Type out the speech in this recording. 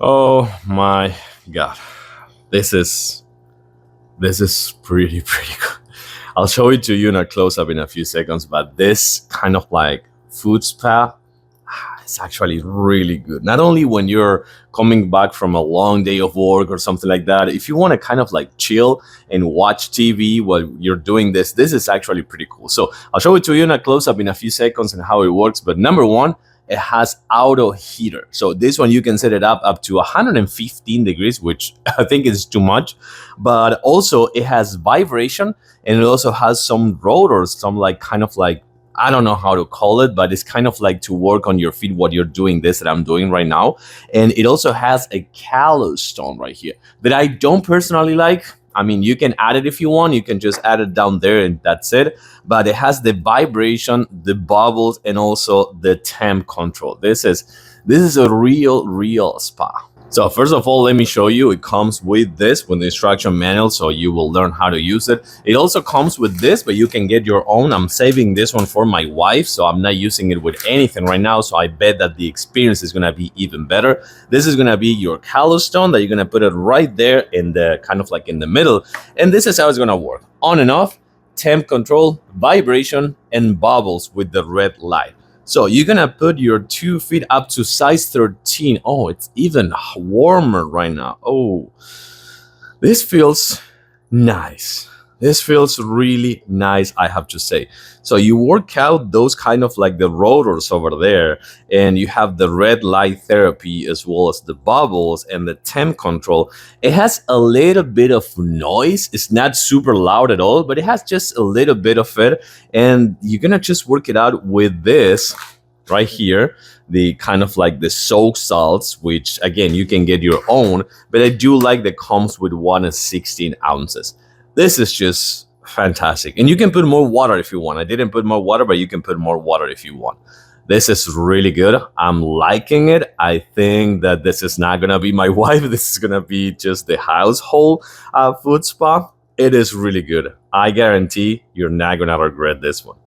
Oh my God. This is this is pretty good. I'll show it to you in a close up in a few seconds, but this kind of like food spa, it's actually really good. Not only when you're coming back from a long day of work or something like that, if you want to kind of like chill and watch TV while you're doing this is actually pretty cool. So I'll show it to you in a close up in a few seconds and how it works. But number one, it has auto heater. So this one you can set it up to 115 degrees, which I think is too much. But also it has vibration, and it also has some rotors, some like kind of like, I don't know how to call it, but it's kind of like to work on your feet while you're doing this that I'm doing right now. And it also has a callus stone right here that I don't personally like. I mean, you can add it if you want. You can just add it down there and that's it. But it has the vibration, the bubbles, and also the temp control. This is a real spa. So first of all, let me show you. It comes with the instruction manual, so you will learn how to use it. It also comes with this, but you can get your own. I'm saving this one for my wife, so I'm not using it with anything right now. So I bet that the experience is gonna be even better. This is gonna be your callus stone that you're gonna put it right there in the kind of like in the middle, and this is how it's gonna work: on and off, temp control, vibration, and bubbles with the red light. So you're gonna put your 2 feet up to size 13. Oh, it's even warmer right now. Oh, this feels nice. This feels really nice, I have to say. So you work out those kind of like the rotors over there, and you have the red light therapy as well as the bubbles and the temp control. It has a little bit of noise. It's not super loud at all, but it has just a little bit of it. And you're gonna just work it out with this right here, the kind of like the soak salts, which again you can get your own, but I do like that comes with 1 and 16 ounces. This is just fantastic. And you can put more water if you want. I didn't put more water, but you can put more water if you want. This is really good. I'm liking it. I think that this is not gonna be my wife. This is gonna be just the household food spa. It is really good. I guarantee you're not gonna regret this one.